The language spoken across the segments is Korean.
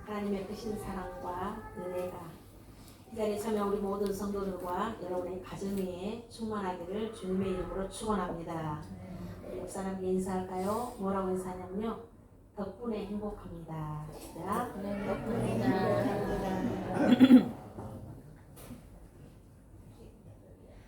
하나님의 크신 사랑과 은혜가 이 자리에 참여한 우리 모든 성도들과 여러분의 가정 위에 충만하기를 주님의 이름으로 축원합니다. 우리 목사님 인사할까요? 뭐라고 인사하냐면요, 덕분에 행복합니다. 자, 덕분에 행복합니다.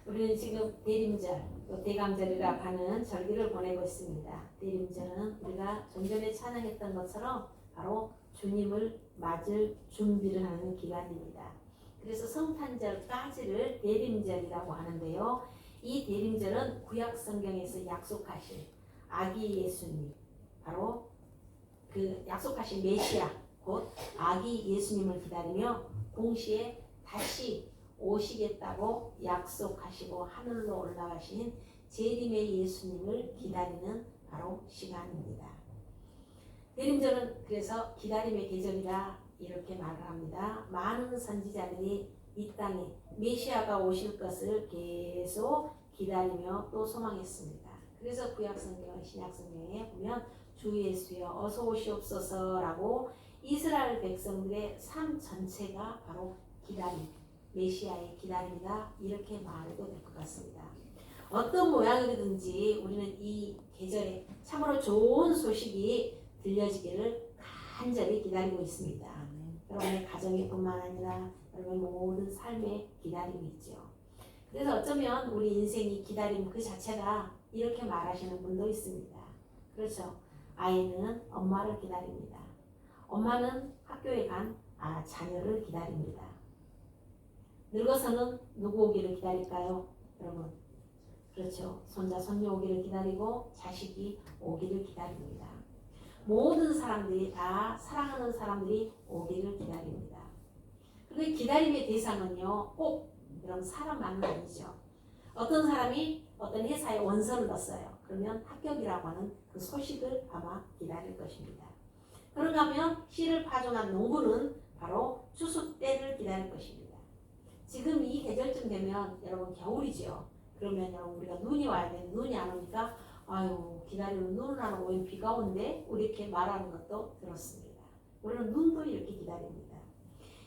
우리는 지금 대림절, 또 대감절이라 하는 절기를 보내고 있습니다. 대림절은 우리가 좀 전에 찬양했던 것처럼 바로 주님을 맞을 준비를 하는 기간입니다. 그래서 성탄절까지를 대림절이라고 하는데요. 이 대림절은 구약 성경에서 약속하신 아기 예수님, 바로 그 약속하신 메시아, 곧 아기 예수님을 기다리며 동시에 다시 오시겠다고 약속하시고 하늘로 올라가신 재림의 예수님을 기다리는 바로 시간입니다. 대림절은 그래서 기다림의 계절이라 이렇게 말을 합니다. 많은 선지자들이 이 땅에 메시아가 오실 것을 계속 기다리며 또 소망했습니다. 그래서 구약성경, 신약성경에 보면 주 예수여 어서 오시옵소서라고 이스라엘 백성들의 삶 전체가 바로 기다림, 메시아의 기다림이다, 이렇게 말해도 될 것 같습니다. 어떤 모양이든지 우리는 이 계절에 참으로 좋은 소식이 들려지기를 간절히 기다리고 있습니다. 여러분의 가정이 뿐만 아니라 여러분의 모든 삶에 기다림이 있죠. 그래서 어쩌면 우리 인생이 기다림 그 자체가 이렇게 말하시는 분도 있습니다. 그렇죠. 아이는 엄마를 기다립니다. 엄마는 학교에 간 자녀를 기다립니다. 늙어서는 누구 오기를 기다릴까요? 여러분, 그렇죠. 손자 손녀 오기를 기다리고 자식이 오기를 기다립니다. 모든 사람들이 다 사랑하는 사람들이 오기를 기다립니다. 그런데 기다림의 대상은요, 꼭 이런 사람만은 아니죠. 어떤 사람이 어떤 회사에 원서를 넣었어요. 그러면 합격이라고 하는 그 소식을 아마 기다릴 것입니다. 그런가 하면 씨를 파종한 농부는 바로 추수 때를 기다릴 것입니다. 지금 이 계절쯤 되면 여러분 겨울이죠. 그러면 여러분 우리가 눈이 와야 되는데 눈이 안 오니까 아유 기다리면 눈은 안 오고 비가 온대 이렇게 말하는 것도 들었습니다. 우리는 눈도 이렇게 기다립니다.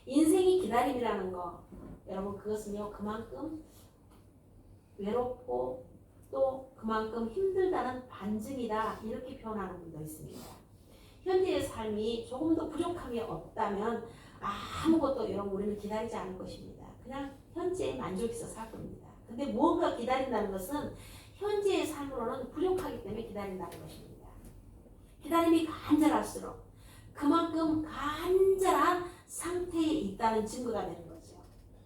인생이 기다림이라는 거, 여러분 그것은요 그만큼 외롭고 또 그만큼 힘들다는 반증이다, 이렇게 표현하는 분도 있습니다. 현재의 삶이 조금 더 부족함이 없다면 아무것도 여러분 우리는 기다리지 않을 것입니다. 그냥 현재에 만족해서 살 겁니다. 근데 무언가 기다린다는 것은 현재의 삶으로는 부족하기 때문에 기다린다는 것입니다. 기다림이 간절할수록 그만큼 간절한 상태에 있다는 증거가 되는 거죠.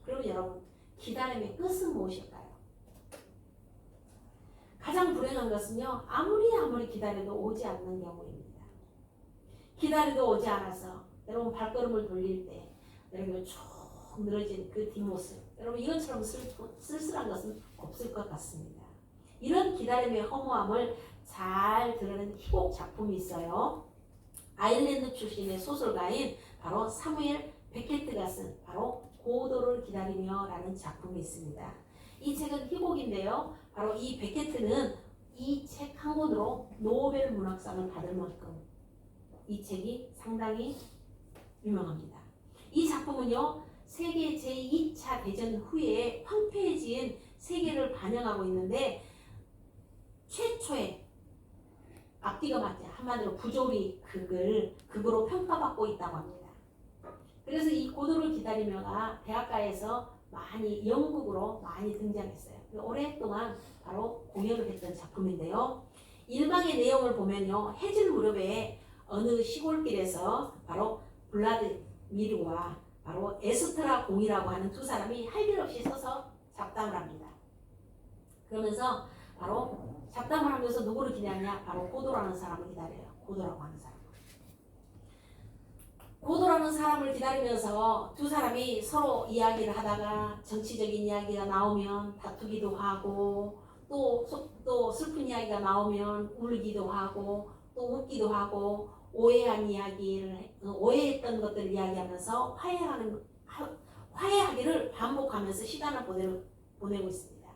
그러면 여러분 기다림의 끝은 무엇일까요? 가장 불행한 것은요, 아무리 기다려도 오지 않는 경우입니다. 기다려도 오지 않아서 여러분 발걸음을 돌릴 때 여러분 쭉 늘어진 그 뒷모습, 여러분 이것처럼 쓸쓸한 것은 없을 것 같습니다. 이런 기다림의 허무함을 잘 드러낸 희곡 작품이 있어요. 아일랜드 출신의 소설가인 바로 사무엘 베케트가 쓴 바로 고도를 기다리며 라는 작품이 있습니다. 이 책은 희곡인데요. 바로 이 베케트는 이 책 한 권으로 노벨 문학상을 받을 만큼 이 책이 상당히 유명합니다. 이 작품은요, 세계 제2차 대전 후에 황폐해진 세계를 반영하고 있는데 최초의 앞뒤가 맞지, 한마디로 부조리 극으로 평가받고 있다고 합니다. 그래서 이 고도를 기다리며가 대학가에서 많이 연극으로 많이 등장했어요. 오랫동안 바로 공연을 했던 작품인데요. 일방의 내용을 보면요, 해질 무렵에 어느 시골길에서 바로 블라드미르와 바로 에스트라 공이라고 하는 두 사람이 할 일 없이 서서 잡담을 합니다. 그러면서 바로 잡담을 하면서 누구를 기다리냐? 바로 고도라는 사람을 기다려요. 고도라고 하는 사람. 고도라는 사람을 기다리면서 두 사람이 서로 이야기를 하다가 정치적인 이야기가 나오면 다투기도 하고 또 슬픈 이야기가 나오면 울기도 하고 또 웃기도 하고 오해했던 것들을 이야기하면서 화해하기를 반복하면서 시간을 보내고 있습니다.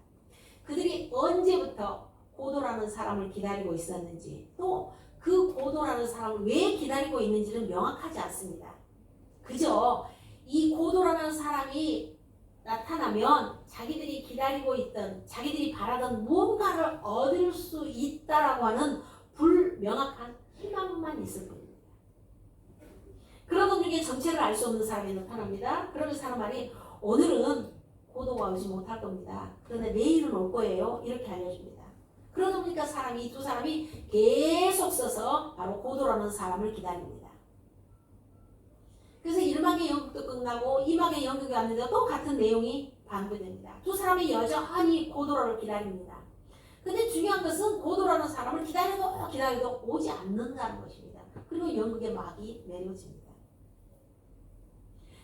그들이 언제부터 고도라는 사람을 기다리고 있었는지, 또 그 고도라는 사람을 왜 기다리고 있는지는 명확하지 않습니다. 그저 이 고도라는 사람이 나타나면 자기들이 기다리고 있던, 자기들이 바라던 무언가를 얻을 수 있다라고 하는 불명확한 희망만 있을 뿐입니다. 그러던 중에 정체를 알 수 없는 사람이 나타납니다. 그러면 사람 말이 오늘은 고도가 오지 못할 겁니다. 그런데 내일은 올 거예요. 이렇게 알려줍니다. 그러다 보니까 두 사람이 계속 서서 바로 고도라는 사람을 기다립니다. 그래서 1막의 연극도 끝나고 2막의 연극이 왔는데 또 같은 내용이 반복됩니다. 두 사람이 여전히 고도라를 기다립니다. 근데 중요한 것은 고도라는 사람을 기다려도 오지 않는다는 것입니다. 그리고 연극의 막이 내려집니다.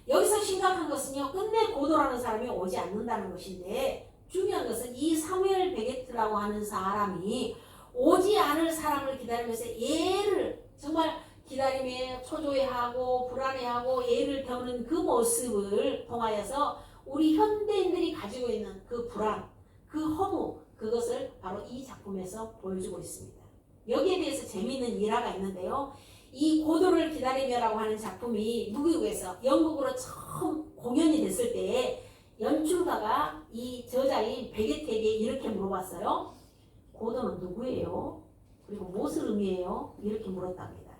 여기서 심각한 것은요, 끝내 고도라는 사람이 오지 않는다는 것인데, 중요한 것은 이 사무엘 베게트라고 하는 사람이 오지 않을 사람을 기다리면서 얘를 정말 기다림에 초조해하고 불안해하고 애를 태우는 그 모습을 통하여서 우리 현대인들이 가지고 있는 그 불안, 그 허무, 그것을 바로 이 작품에서 보여주고 있습니다. 여기에 대해서 재미있는 일화가 있는데요. 이 고도를 기다리며라고 하는 작품이 미국에서 영국으로 처음 공연이 됐을 때 연출가가 이 저자인 베게트에게 이렇게 물어봤어요. 고도는 누구예요? 그리고 무엇을 의미해요? 이렇게 물었답니다.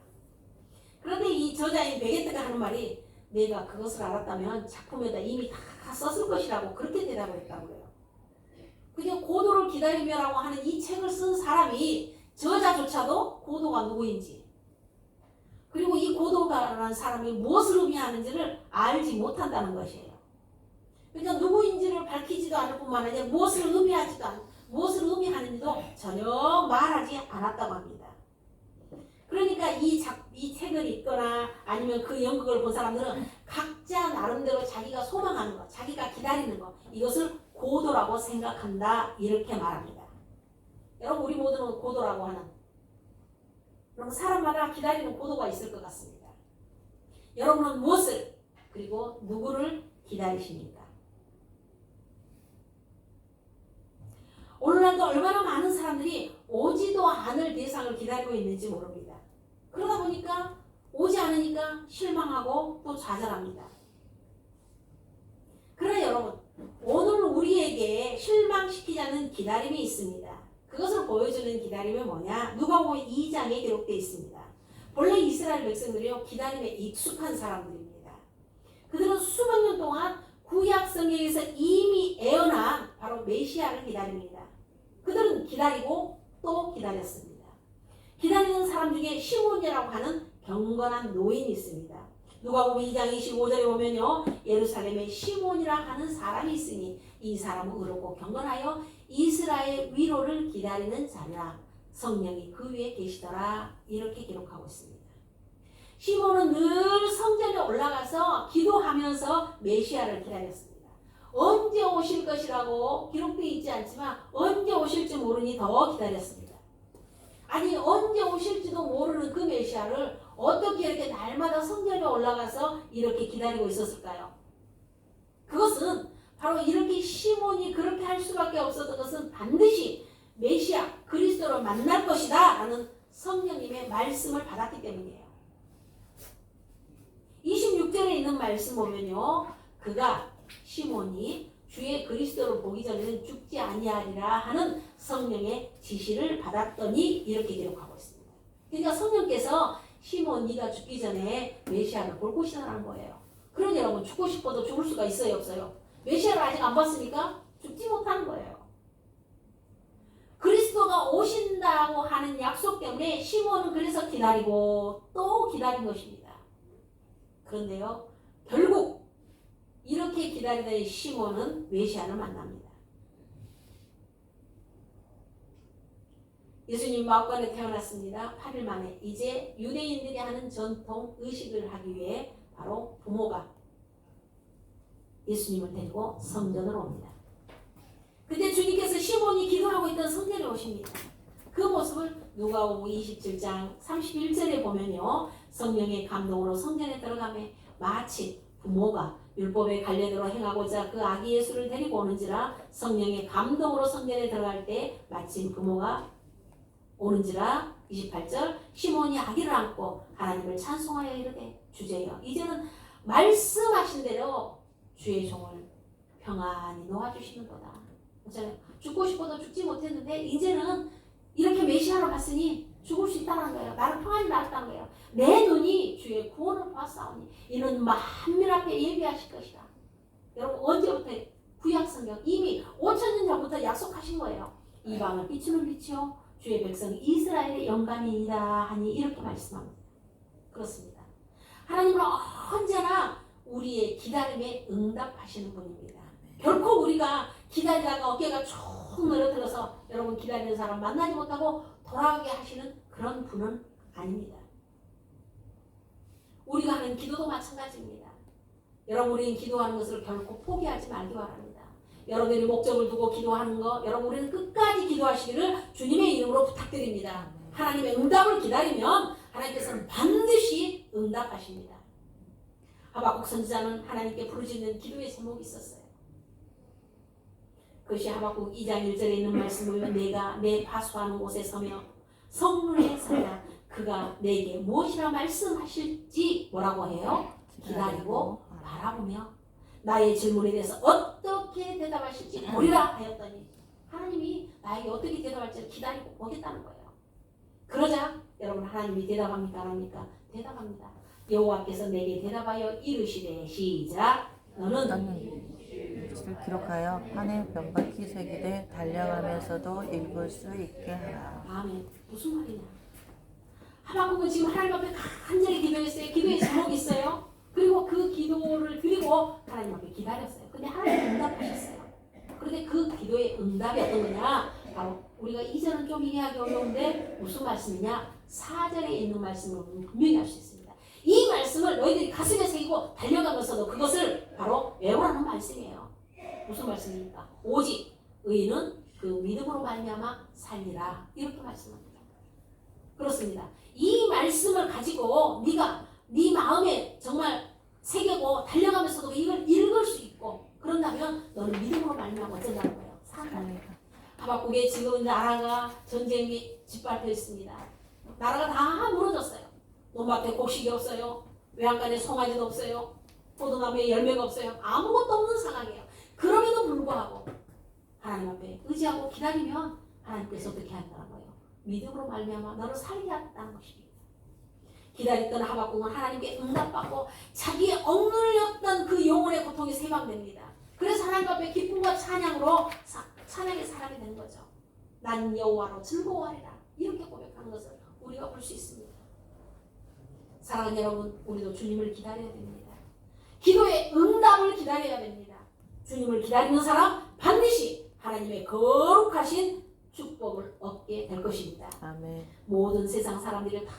그런데 이 저자인 베게트가 하는 말이 내가 그것을 알았다면 작품에다 이미 다 썼을 것이라고 그렇게 대답을 했다고 해요. 그냥 고도를 기다리며라고 하는 이 책을 쓴 사람이 저자조차도 고도가 누구인지 그리고 이 고도라는 사람이 무엇을 의미하는지를 알지 못한다는 것이에요. 그러니까 누구인지를 밝히지도 않을 뿐만 아니라 무엇을 의미하는지도 전혀 말하지 않았다고 합니다. 그러니까 이 책을 읽거나 아니면 그 연극을 본 사람들은 각자 나름대로 자기가 소망하는 것, 자기가 기다리는 것, 이것을 고도라고 생각한다 이렇게 말합니다. 여러분 우리 모두는 고도라고 하는, 그럼 사람마다 기다리는 고도가 있을 것 같습니다. 여러분은 무엇을 그리고 누구를 기다리십니까? 오늘날도 얼마나 많은 사람들이 오지도 않을 대상을 기다리고 있는지 모릅니다. 그러다 보니까 오지 않으니까 실망하고 또 좌절합니다. 그러나 여러분, 오늘 우리에게 실망시키지 않는 기다림이 있습니다. 그것을 보여주는 기다림이 뭐냐? 누가복음 2장에 기록되어 있습니다. 본래 이스라엘 백성들이요 기다림에 익숙한 사람들입니다. 그들은 수백 년 동안 구약 성경에서 이미 애어난 바로 메시아를 기다립니다. 그들은 기다리고 또 기다렸습니다. 기다리는 사람 중에 시몬이라고 하는 경건한 노인이 있습니다. 누가복음 2장 25절에 보면요 예루살렘에 시몬이라 하는 사람이 있으니 이 사람은 의롭고 경건하여 이스라엘 위로를 기다리는 자라 성령이 그 위에 계시더라 이렇게 기록하고 있습니다. 시몬은 늘 성전에 올라가서 기도하면서 메시아를 기다렸습니다. 언제 오실 것이라고 기록되어 있지 않지만 언제 오실지 모르니 더 기다렸습니다. 아니 언제 오실지도 모르는 그 메시아를 어떻게 이렇게 날마다 성전에 올라가서 이렇게 기다리고 있었을까요? 그것은 바로 이렇게 시몬이 그렇게 할 수밖에 없었던 것은 반드시 메시아 그리스도를 만날 것이다 라는 성령님의 말씀을 받았기 때문이에요. 26절에 있는 말씀 보면요 그가 시몬이 주의 그리스도를 보기 전에는 죽지 아니하리라 하는 성령의 지시를 받았더니 이렇게 기록하고 있습니다. 그러니까 성령께서 시몬 네가 죽기 전에 메시아를 볼 것이라는 거예요. 그러니 여러분 죽고 싶어도 죽을 수가 있어요 없어요? 메시아를 아직 안 봤으니까 죽지 못하는 거예요. 그리스도가 오신다고 하는 약속 때문에 시몬은 그래서 기다리고 또 기다린 것입니다. 그런데요 결국 이렇게 기다리던 시몬은 메시아를 만납니다. 예수님 마옥간에 태어났습니다. 8일 만에 이제 유대인들이 하는 전통 의식을 하기 위해 바로 부모가 예수님을 데리고 성전으로 옵니다. 그때 주님께서 시몬이 기도하고 있던 성전에 오십니다. 그 모습을 누가복음 27장 31절에 보면요 성령의 감동으로 성전에 들어가매 마치 부모가 율법의 관례대로 행하고자 그 아기 예수를 데리고 오는지라 성령의 감동으로 성전에 들어갈 때 마침 부모가 오는지라 28절 시몬이 아기를 안고 하나님을 찬송하여 이르되 주제여 이제는 말씀하신 대로 주의 종을 평안히 놓아주시는도다. 죽고 싶어도 죽지 못했는데 이제는 이렇게 메시아로 봤으니 죽을 수 있다는 거예요. 나는 평안히 나았다는 거예요. 내 눈이 주의 구원을 보았사오니 이는 만민 앞에 예비하실 것이다. 여러분 언제부터 구약성경 이미 5,000년 전부터 약속하신 거예요. 이방을 비추는 빛이요 주의 백성 이스라엘의 영광이니이다 하니 이렇게 말씀합니다. 그렇습니다. 하나님은 언제나 우리의 기다림에 응답하시는 분입니다. 결코 우리가 기다리다가 어깨가 쭉 늘어들어서 여러분 기다리는 사람 만나지 못하고 돌아가게 하시는 그런 분은 아닙니다. 우리가 하는 기도도 마찬가지입니다. 여러분 우리는 기도하는 것을 결코 포기하지 말기 바랍니다. 여러분들이 목적을 두고 기도하는 거 여러분 우리는 끝까지 기도하시기를 주님의 이름으로 부탁드립니다. 하나님의 응답을 기다리면 하나님께서는 반드시 응답하십니다. 하박국 선지자는 하나님께 부르짖는 기도의 제목이 있었어요. 그것이 하박국 2장 1절에 있는 말씀을 내가 내 파수하는 곳에 서며 성문에 서야 그가 내게 무엇이라 말씀하실지 뭐라고 해요? 기다리고 바라보며 나의 질문에 대해서 어떻게 대답하실지 보리라 하였더니 하나님이 나에게 어떻게 대답할지 기다리고 보겠다는 거예요. 그러자 여러분 하나님이 대답합니까? 안 합니까? 대답합니다. 여호와께서 내게 대답하여 이르시되 시작 너는 를 기록하여 판에 병같이 새기되 달려가면서도 읽을 수 있게 하라. 아멘. 무슨 말이냐? 하박국은 지금 하나님 앞에 간절히 기도했어요. 기도의 제목이 있어요. 그리고 그 기도를 드리고 하나님 앞에 기다렸어요. 근데 하나님 응답하셨어요. 그런데 그 기도의 응답이 어떤 거냐? 바로 우리가 이제는 좀 이해하기 어려운데 무슨 말씀이냐? 4절에 있는 말씀을 분명히 알 수 있습니다. 이 말씀을 너희들이 가슴에 새기고 달려가면서도 그것을 바로 외우라는 말씀이에요. 무슨 말씀입니까? 오직 의인은 그 믿음으로 말미암아 살리라 이렇게 말씀합니다. 그렇습니다. 이 말씀을 가지고 네가 네 마음에 정말 새기고 달려가면서도 이걸 읽을 수 있고 그런다면 너는 믿음으로 말미암아 어쩐다는 거예요? 산다는 거예요. 하박국에 지금 나라가 전쟁이 짓밟혀 있습니다. 나라가 다 무너졌어요. 논밭에 곡식이 없어요. 외양간에 송아지도 없어요. 포도나무에 열매가 없어요. 아무것도 없는 상황이에요. 그럼에도 불구하고 하나님 앞에 의지하고 기다리면 하나님께서 어떻게 한다는 거예요? 믿음으로 말미암아 너를 살게 하겠다는 것입니다. 기다렸던 하박국은 하나님께 응답받고 자기의 억눌렸던 그 영혼의 고통이 해방됩니다. 그래서 하나님 앞에 기쁨과 찬양으로 찬양의 사람이 된 거죠. 난 여호와로 즐거워하리라 이렇게 고백하는 것을 우리가 볼 수 있습니다. 사랑하는 여러분, 우리도 주님을 기다려야 됩니다. 기도의 응답을 기다려야 됩니다. 주님을 기다리는 사람 반드시 하나님의 거룩하신 축복을 얻게 될 것입니다. 아멘. 모든 세상 사람들이 다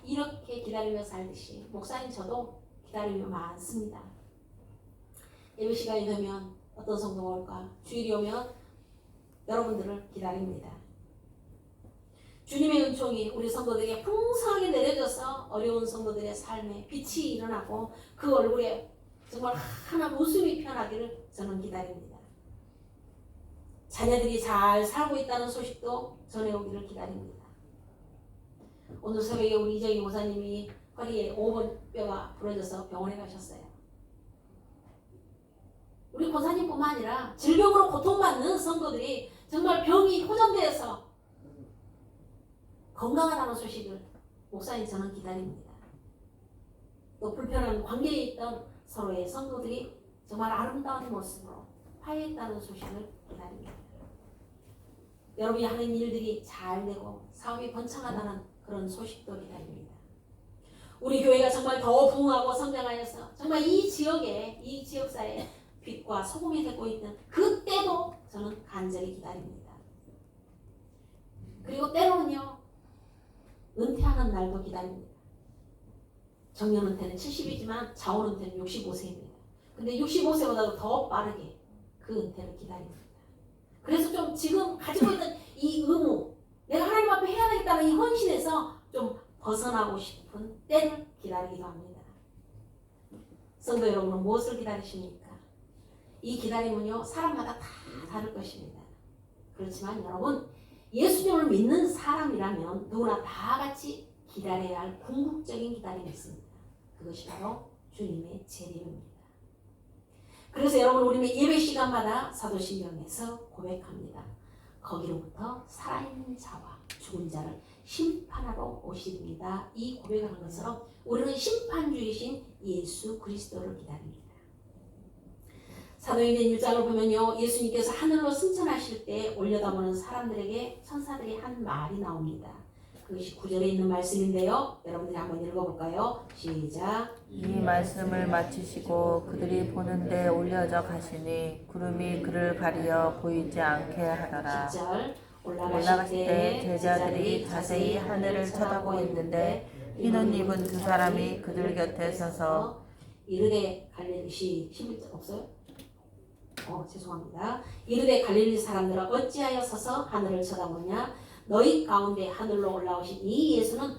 이렇게 기다리며 살듯이 목사님 저도 기다리며 많습니다. 예배 시간이 되면 어떤 성도가 올까? 주일이 오면 여러분들을 기다립니다. 주님의 은총이 우리 성도들에게 풍성하게 내려져서 어려운 성도들의 삶에 빛이 일어나고 그 얼굴에 정말 하나 웃음이 피어나기를 저는 기다립니다. 자녀들이 잘 살고 있다는 소식도 전해오기를 기다립니다. 오늘 새벽에 우리 이정희 목사님이 허리에 5번 뼈가 부러져서 병원에 가셨어요. 우리 권사님뿐만 아니라 질병으로 고통받는 성도들이 정말 병이 호전되어서 건강하다는 소식을 목사님 저는 기다립니다. 또 불편한 관계에 있던 서로의 성도들이 정말 아름다운 모습으로 화해했다는 소식을 기다립니다. 여러분이 하는 일들이 잘 되고 사업이 번창하다는 그런 소식도 기다립니다. 우리 교회가 정말 더 부흥하고 성장하여서 정말 이 지역사회에 빛과 소금이 되고 있는 그때도 저는 간절히 기다립니다. 그리고 때로는요 은퇴하는 날도 기다립니다. 정년 은퇴는 70이지만 자원 은퇴는 65세입니다. 근데 65세보다도 더 빠르게 그 은퇴를 기다립니다. 그래서 좀 지금 가지고 있는 이 의무, 내가 하나님 앞에 해야 되겠다는 이 헌신에서 좀 벗어나고 싶은 때를 기다리기도 합니다. 성도 여러분은 무엇을 기다리십니까? 이 기다림은요 사람마다 다 다를 것입니다. 그렇지만 여러분 예수님을 믿는 사람이라면 누구나 다 같이 기다려야 할 궁극적인 기다림이 있습니다. 그것이 바로 주님의 재림입니다. 그래서 여러분 우리는 예배 시간마다 사도신경에서 고백합니다. 거기로부터 살아있는 자와 죽은 자를 심판하러 오십니다. 이 고백을 한 것처럼 우리는 심판주이신 예수 그리스도를 기다립니다. 사도행전 1장을 보면요, 예수님께서 하늘로 승천하실 때 올려다보는 사람들에게 천사들이 한 말이 나옵니다. 그것이 9절에 있는 말씀인데요. 여러분들이 한번 읽어볼까요? 시작. 이 말씀을 마치시고 그들이 보는데 올려져 가시니 구름이 그를 가리어 보이지 않게 하더라. 10절. 올라가실 때 제자들이 자세히 하늘을 쳐다보고 있는데 흰 옷 입은 두 사람이 그들 곁에 서서 이르되 갈릴리 11절 없어요? 죄송합니다. 이르되 갈릴리 사람들아 어찌하여 서서 하늘을 쳐다보냐? 너희 가운데 하늘로 올라오신 이 예수는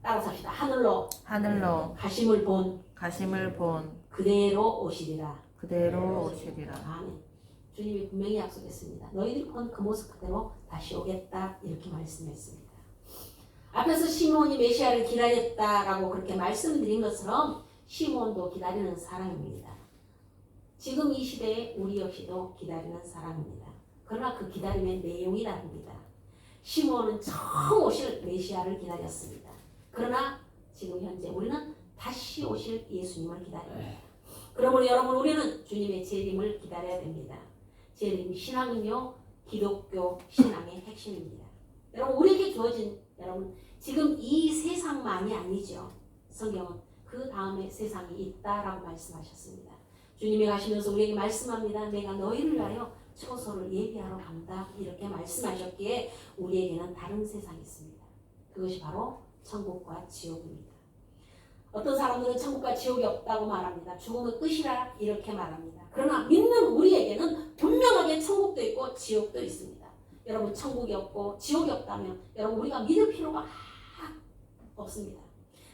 따라서 합시다. 하늘로 가심을 본 그대로 오시리라. 아멘. 주님이 분명히 약속했습니다. 너희들이 본 그 모습 그대로 다시 오겠다 이렇게 말씀했습니다. 앞에서 시몬이 메시아를 기다렸다라고 그렇게 말씀드린 것처럼 시몬도 기다리는 사람입니다. 지금 이 시대에 우리 역시도 기다리는 사람입니다. 그러나 그 기다림의 내용이 다릅니다. 시몬은 처음 오실 메시아를 기다렸습니다. 그러나 지금 현재 우리는 다시 오실 예수님을 기다립니다. 그러므로 여러분 우리는 주님의 재림을 기다려야 됩니다. 재림 신앙은요 기독교 신앙의 핵심입니다. 여러분 우리에게 주어진 여러분 지금 이 세상만이 아니죠. 성경은 그 다음에 세상이 있다라고 말씀하셨습니다. 주님이 가시면서 우리에게 말씀합니다. 내가 너희를 위하여 처소를 예비하러 간다 이렇게 말씀하셨기에 우리에게는 다른 세상이 있습니다. 그것이 바로 천국과 지옥입니다. 어떤 사람들은 천국과 지옥이 없다고 말합니다. 죽음은 끝이라 이렇게 말합니다. 그러나 믿는 우리에게는 분명하게 천국도 있고 지옥도 있습니다. 여러분 천국이 없고 지옥이 없다면 여러분 우리가 믿을 필요가 없습니다.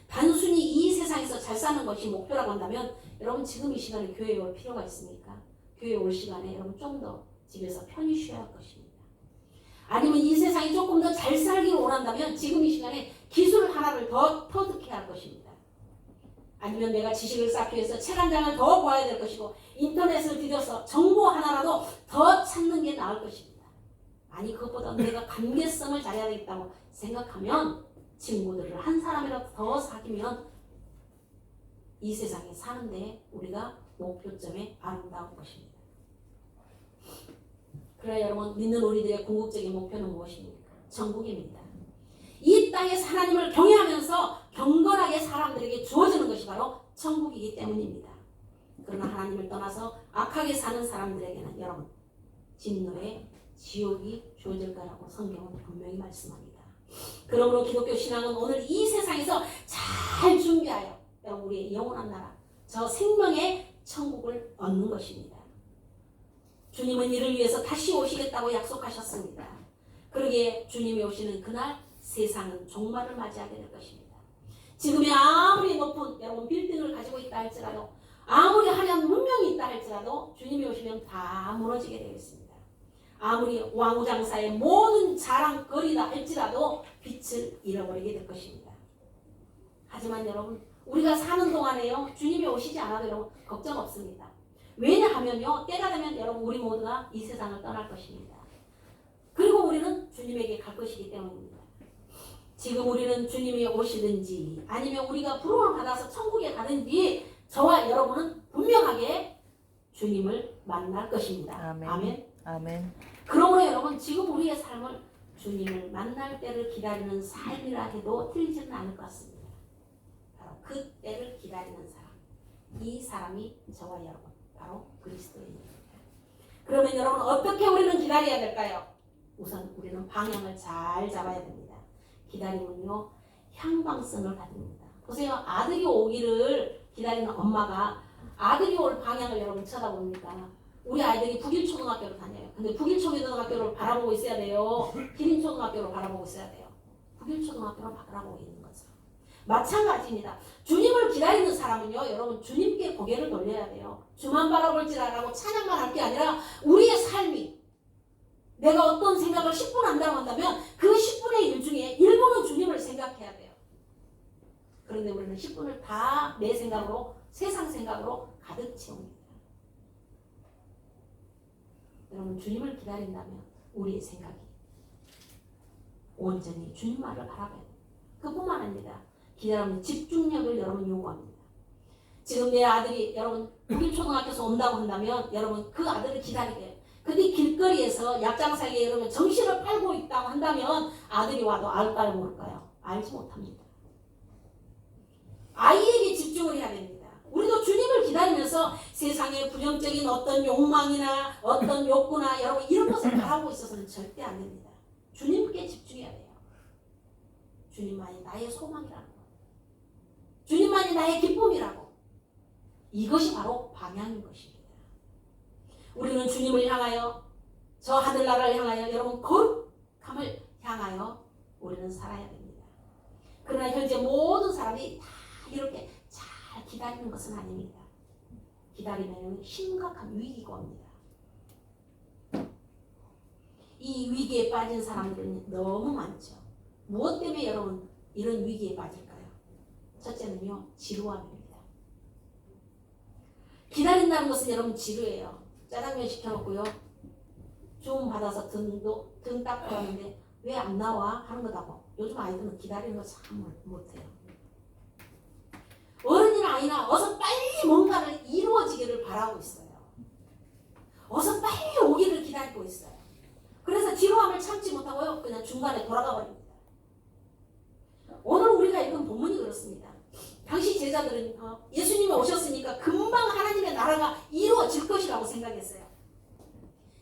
단순히 이 세상에서 잘 사는 것이 목표라고 한다면 여러분 지금 이 시간에 교회에 올 필요가 있습니까? 교회에 올 시간에 여러분 좀 더 집에서 편히 쉬어야 할 것입니다. 아니면 이 세상이 조금 더 잘 살기를 원한다면 지금 이 시간에 기술 하나를 더 터득해야 할 것입니다. 아니면 내가 지식을 쌓기 위해서 책 한 장을 더 봐야 될 것이고 인터넷을 뒤져서 정보 하나라도 더 찾는 게 나을 것입니다. 아니 그것보다 내가 관계성을 잘해야 되겠다고 생각하면 친구들을 한 사람이라도 더 사귀면 이 세상에 사는데 우리가 목표점에 아름다운 것입니다. 그래 여러분 믿는 우리들의 궁극적인 목표는 무엇입니까? 천국입니다. 이 땅에서 하나님을 경외하면서 경건하게 사람들에게 주어지는 것이 바로 천국이기 때문입니다. 그러나 하나님을 떠나서 악하게 사는 사람들에게는 여러분 진노의 지옥이 주어질 거라고 성경은 분명히 말씀합니다. 그러므로 기독교 신앙은 오늘 이 세상에서 잘 준비하여 여러분 우리의 영원한 나라 저 생명의 천국을 얻는 것입니다. 주님은 이를 위해서 다시 오시겠다고 약속하셨습니다. 그러기에 주님이 오시는 그날 세상은 종말을 맞이하게 될 것입니다. 지금이 아무리 높은 여러분 빌딩을 가지고 있다 할지라도 아무리 화려한 문명이 있다 할지라도 주님이 오시면 다 무너지게 되어 있습니다. 아무리 왕우장사의 모든 자랑거리다 할지라도 빛을 잃어버리게 될 것입니다. 하지만 여러분 우리가 사는 동안에요 주님이 오시지 않아도 여러분 걱정 없습니다. 왜냐하면요 때가 되면 여러분 우리 모두가 이 세상을 떠날 것입니다. 그리고 우리는 주님에게 갈 것이기 때문입니다. 지금 우리는 주님이 오시든지 아니면 우리가 부름을 받아서 천국에 가든지 저와 여러분은 분명하게 주님을 만날 것입니다. 아멘. 그러므로 여러분 지금 우리의 삶을 주님을 만날 때를 기다리는 삶이라 해도 틀리지는 않을 것 같습니다. 바로 그 때를 기다리는 사람. 이 사람이 저와 여러분 바로 그리스도인입니다. 그러면 여러분 어떻게 우리는 기다려야 될까요? 우선 우리는 방향을 잘 잡아야 됩니다. 기다림은요 향방성을 가집니다. 보세요 아들이 오기를 기다리는 엄마가 아들이 올 방향을 여러분 쳐다봅니까? 우리 아이들이 북일초등학교로 다녀요. 근데 북일초등학교를 바라보고 있어야 돼요. 기린초등학교를 바라보고 있어야 돼요. 북일초등학교를 바라보고 있는 거죠. 마찬가지입니다. 주님을 기다리는 사람은요 여러분 주님께 고개를 돌려야 돼요. 주만 바라볼지라라고 찬양만 할 게 아니라 우리의 삶이 내가 어떤 생각을 10분 한다고 한다면 그 10분의 1 중에 1분은 주님을 생각해야 돼요. 그런데 우리는 10분을 다 내 생각으로 세상 생각으로 가득 채웁니다. 여러분 주님을 기다린다면 우리의 생각이 온전히 주님 말을 바라봐야 돼요. 그뿐만 아니라 기다리는 집중력을 여러분 요구합니다. 지금 내 아들이 여러분 국립초등학교에서 온다고 한다면 여러분 그 아들을 기다리게 해요. 근데 길거리에서 약장사기에 여러분 정신을 팔고 있다고 한다면 아들이 와도 알까요 모를까요? 알지 못합니다. 아이에게 집중을 해야 됩니다. 우리도 주님을 기다리면서 세상의 부정적인 어떤 욕망이나 어떤 욕구나 여러분 이런 것을 바라보고 있어서는 절대 안 됩니다. 주님께 집중해야 돼요. 주님만이 나의 소망이라는 것. 주님만이 나의 기쁨이라고. 이것이 바로 방향인 것입니다. 우리는 주님을 향하여 저 하늘나라를 향하여 여러분 거룩함을 향하여 우리는 살아야 됩니다. 그러나 현재 모든 사람이 다 이렇게 잘 기다리는 것은 아닙니다. 기다리면 심각한 위기가 옵니다. 이 위기에 빠진 사람들은 너무 많죠. 무엇 때문에 여러분 이런 위기에 빠질까요? 첫째는요, 지루함입니다. 기다린다는 것은 여러분 지루해요. 짜장면 시켜놓고요, 주문 받아서 등 닦고 하는데 왜 안 나와? 하는 거다고. 요즘 아이들은 기다리는 거 참 못해요. 어른이나 아이나 어서 빨리 뭔가를 이루어지기를 바라고 있어요. 어서 빨리 오기를 기다리고 있어요. 그래서 지루함을 참지 못하고요, 그냥 중간에 돌아가 버립니다. 오늘 우리가 읽은 본문이 그렇습니다. 당시 제자들은 예수님이 오셨으니까 금방 하나님의 나라가 이루어질 것이라고 생각했어요.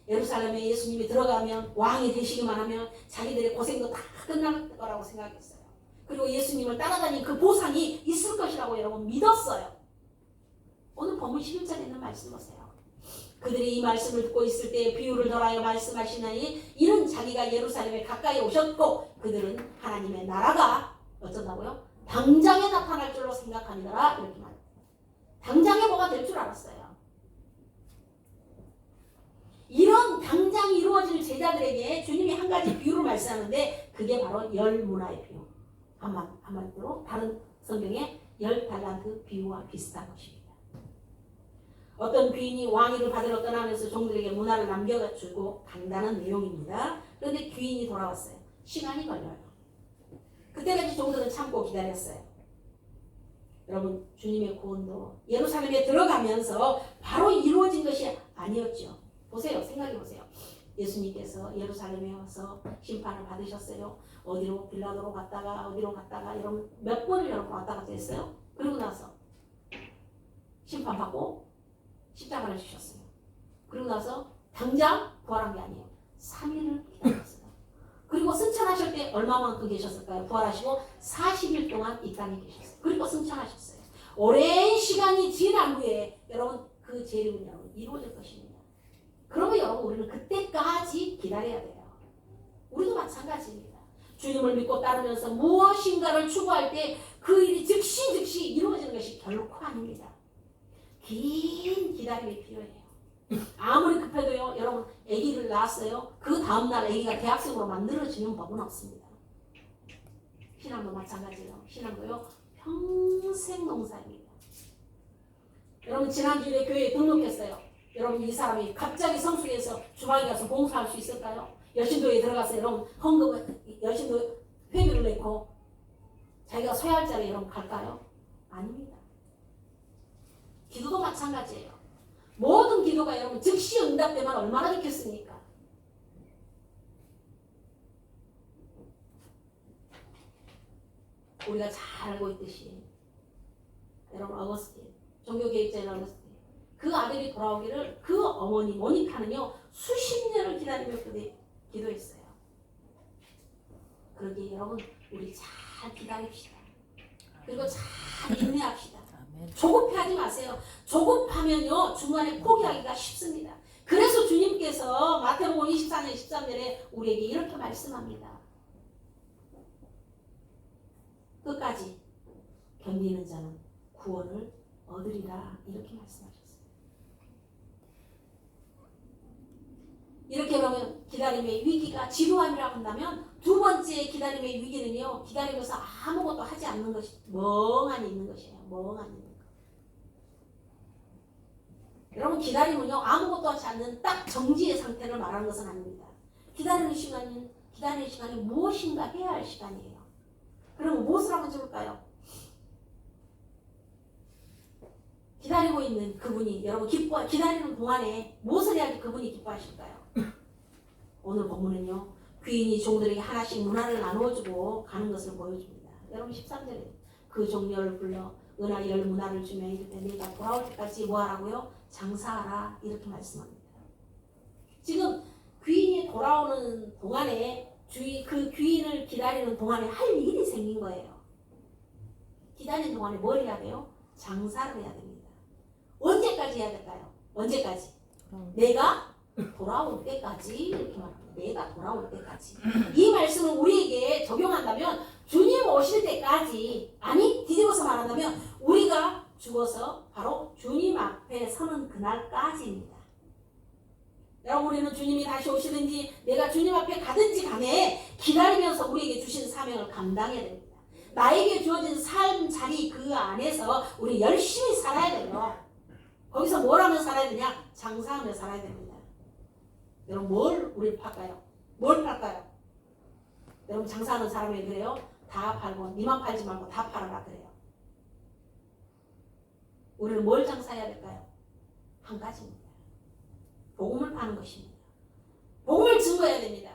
예루살렘에 예수님이 들어가면 왕이 되시기만 하면 자기들의 고생도 다 끝날 거라고 생각했어요. 그리고 예수님을 따라다닌 그 보상이 있을 것이라고 여러분 믿었어요. 오늘 본문 11절에 있는 말씀 보세요. 그들이 이 말씀을 듣고 있을 때 비유를 덜하여 말씀하시나니 이는 자기가 예루살렘에 가까이 오셨고 그들은 하나님의 나라가 어쩐다고요? 당장에 나타날 줄로 생각하니라 이렇게 말합니다. 당장에 뭐가 될 줄 알았어요. 이런 당장 이루어질 제자들에게 주님이 한 가지 비유를 말씀하는데 그게 바로 열 문화의 비유. 한마디로 다른 성경에 10달란트 비유와 비슷한 것입니다. 어떤 귀인이 왕위를 받으러 떠나면서 종들에게 문화를 남겨주고 간다는 내용입니다. 그런데 귀인이 돌아왔어요. 시간이 걸려요. 그때까지 종들은 참고 기다렸어요. 여러분 주님의 구원도 예루살렘에 들어가면서 바로 이루어진 것이 아니었죠. 보세요. 생각해 보세요. 예수님께서 예루살렘에 와서 심판을 받으셨어요. 어디로 빌라도로 갔다가 어디로 갔다가 여러분 몇 번을 여러분 왔다 갔다 했어요. 그리고 나서 심판받고 십자가를 주셨어요. 그리고 나서 당장 부활한 게 아니에요. 3일을 기다렸어요. 그리고 승천하실 때 얼마만큼 계셨을까요? 부활하시고 40일 동안 이 땅에 계셨어요. 그리고 승천하셨어요. 오랜 시간이 지난 후에 여러분 그 재림은 여러분 이루어질 것입니다. 그러면 여러분 우리는 그때까지 기다려야 돼요. 우리도 마찬가지입니다. 주님을 믿고 따르면서 무엇인가를 추구할 때 그 일이 즉시 이루어지는 것이 결코 아닙니다. 긴 기다림이 필요해요. 아무리 급해도요, 여러분 아기를 낳았어요. 그 다음날 아기가 대학생으로 만들어지는 법은 없습니다. 신앙도 마찬가지예요. 신앙도요 평생 농사입니다. 여러분 지난주에 교회에 등록했어요. 여러분 이 사람이 갑자기 성수기에서 주방에 가서 봉사할 수 있을까요? 여신도에 들어가서 여러분 헌금을 여신도 회비를 내고 자기가 서야 할 자리에 여러분 갈까요? 아닙니다. 기도도 마찬가지예요. 모든 기도가 여러분 즉시 응답되면 얼마나 좋겠습니까? 우리가 잘 알고 있듯이 여러분 어거스틴 종교개혁자인 어거스틴 그 아들이 돌아오기를 그 어머니 모니카는요 수십 년을 기다리며 기도했어요. 그러기에 여러분 우리 잘 기다립시다. 그리고 잘 인내합시다. 조급해하지 마세요. 조급하면요 중간에 포기하기가 쉽습니다. 그래서 주님께서 마태복음 24장 13절에 우리에게 이렇게 말씀합니다. 끝까지 견디는 자는 구원을 얻으리라 이렇게 말씀하셨어요. 이렇게 보면 기다림의 위기가 지루함이라고 한다면 두 번째 기다림의 위기는요 기다리면서 아무것도 하지 않는 것이 멍하니 있는 것이에요. 멍하니 있는 것. 여러분 기다림은요 아무것도 하지 않는 딱 정지의 상태를 말하는 것은 아닙니다. 기다리는 시간이 무엇인가 해야 할 시간이에요. 그럼 무엇을 한번 해볼까요? 기다리고 있는 그분이 여러분 기다리는 동안에 무엇을 해야지 그분이 기뻐하실까요? 오늘 본문은요 귀인이 종들에게 하나씩 문화를 나누어주고 가는 것을 보여줍니다. 여러분 13절에 그 종려를 불러 은하 10 문화를 주며 이르되 내가 돌아올 때까지 뭐하라고요? 장사하라 이렇게 말씀합니다. 지금 귀인이 돌아오는 동안에 그 귀인을 기다리는 동안에 할 일이 생긴 거예요. 기다리는 동안에 뭘 해야 돼요? 장사를 해야 됩니다. 언제까지 해야 될까요? 언제까지? 내가 돌아올 때까지 이렇게 말합니다. 내가 돌아올 때까지. 이 말씀을 우리에게 적용한다면 주님 오실 때까지, 아니 뒤집어서 말한다면 우리가 죽어서 바로 주님 앞에 서는 그날까지입니다. 여러분 우리는 주님이 다시 오시든지 내가 주님 앞에 가든지 간에 기다리면서 우리에게 주신 사명을 감당해야 됩니다. 나에게 주어진 삶 자리 그 안에서 우리 열심히 살아야 돼요. 거기서 뭘 하며 살아야 되냐? 장사하며 살아야 됩니다. 여러분 뭘 우리 팔까요? 뭘 팔까요? 여러분 장사하는 사람이 그래요? 다 팔고 니만 팔지 말고 다 팔아라 그래요. 우리는 뭘 장사해야 될까요? 한 가지입니다. 복음을 파는 것입니다. 복음을 증거해야 됩니다.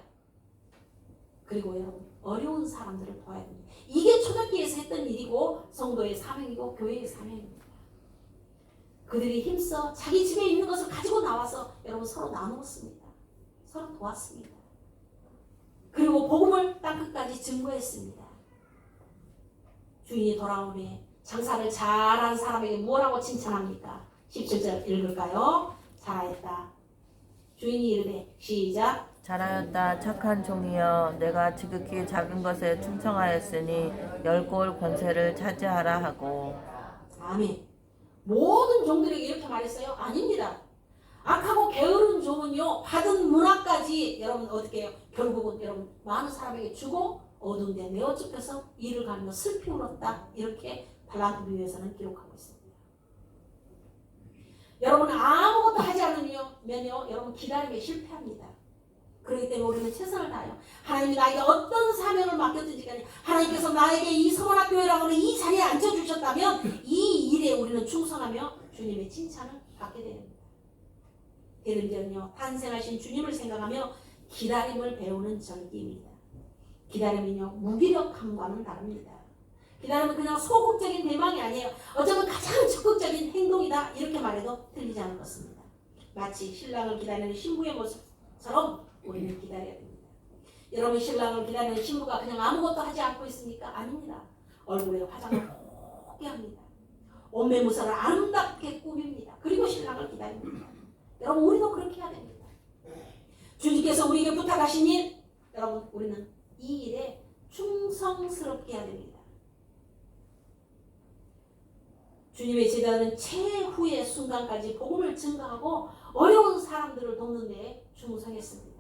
그리고 여러분 어려운 사람들을 도와야 됩니다. 이게 초대교회에서 했던 일이고 성도의 사명이고 교회의 사명입니다. 그들이 힘써 자기 집에 있는 것을 가지고 나와서 여러분 서로 나누었습니다. 서로 도왔습니다. 그리고 복음을 땅끝까지 증거했습니다. 주인이 돌아오매 장사를 잘한 사람에게 뭐라고 칭찬합니까? 17절 읽을까요? 잘하였다. 주인이 이르되 시작. 잘하였다 착한 종이여 내가 지극히 작은 것에 충성하였으니 10골 권세를 차지하라 하고. 아멘. 모든 종들에게 이렇게 말했어요? 아닙니다. 악하고 게으른 종은요 받은 문화까지 여러분 어떻게 해요? 결국은 여러분 많은 사람에게 주고 어두운 데 내어 쫓겨서 이를 가며 슬피 울었다. 이렇게 달란트 비유에서는 기록하고 있습니다. 여러분 아무것도 하지 않으면요 여러분 기다림에 실패합니다. 그렇기 때문에 우리는 최선을 다해요. 하나님이 나에게 어떤 사명을 맡겼든지 간에 하나님께서 나에게 이 성원학교회라고 하는 이 자리에 앉혀주셨다면 이 일에 우리는 충성하며 주님의 칭찬을 받게 됩니다. 대림절은요 탄생하신 주님을 생각하며 기다림을 배우는 절기입니다. 기다림은요 무기력함과는 다릅니다. 기다림은 그냥 소극적인 대망이 아니에요. 어쩌면 가장 적극적인 행동이다 이렇게 말해도 틀리지 않을 것입니다. 마치 신랑을 기다리는 신부의 모습처럼 우리는 기다려야 됩니다. 여러분 신랑을 기다리는 신부가 그냥 아무것도 하지 않고 있습니까? 아닙니다. 얼굴에 화장을 곱게 합니다. 옷매무새를 아름답게 꾸밉니다. 그리고 신랑을 기다립니다. 여러분 우리도 그렇게 해야 됩니다. 주님께서 우리에게 부탁하신 일 여러분 우리는 이 일에 충성스럽게 해야 됩니다. 주님의 제자는 최후의 순간까지 복음을 증거하고 어려운 사람들을 돕는 데 충성했습니다.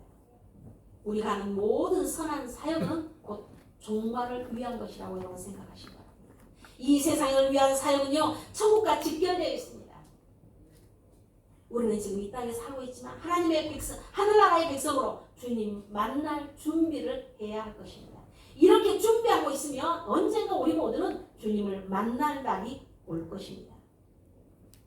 우리가 하는 모든 선한 사역은 곧 종말을 위한 것이라고 여러분 생각하시기 바랍니다. 이 세상을 위한 사역은요 천국과 직결되어 있습니다. 우리는 지금 이 땅에 살고 있지만 하나님의 백성, 하늘나라의 백성으로 주님 만날 준비를 해야 할 것입니다. 이렇게 준비하고 있으면 언젠가 우리 모두는 주님을 만날 날이 올 것입니다.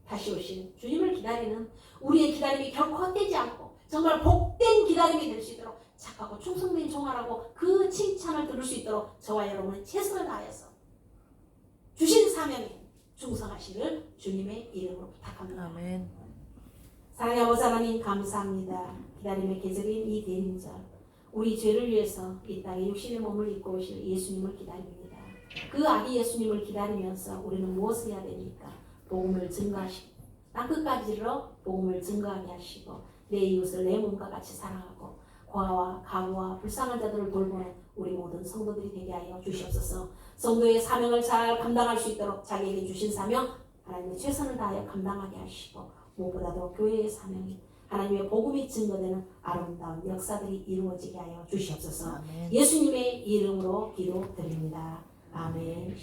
다시 오신 주님을 기다리는 우리의 기다림이 결코 헛되지 않고 정말 복된 기다림이 될 수 있도록 착하고 충성된 종아라고 그 칭찬을 들을 수 있도록 저와 여러분은 최선을 다해서 주신 사명에 충성하시를 주님의 이름으로 부탁합니다. 아멘. 사랑의 아버지 하나님 감사합니다. 기다림의 계절인 이 대림절 우리 죄를 위해서 이 땅에 육신의 몸을 입고 오실 예수님을 기다립니다. 그 아기 예수님을 기다리면서 우리는 무엇을 해야 됩니까? 복음을 증거하시고 땅끝까지 이르러 복음을 증거하게 하시고 내 이웃을 내 몸과 같이 사랑하고 고아와 가부와 불쌍한 자들을 돌보는 우리 모든 성도들이 되게 하여 주시옵소서. 성도의 사명을 잘 감당할 수 있도록 자기에게 주신 사명 하나님의 최선을 다하여 감당하게 하시고 무엇보다도 교회의 사명이 하나님의 복음이 증거되는 아름다운 역사들이 이루어지게 하여 주시옵소서. 아멘. 예수님의 이름으로 기도드립니다. 아멘.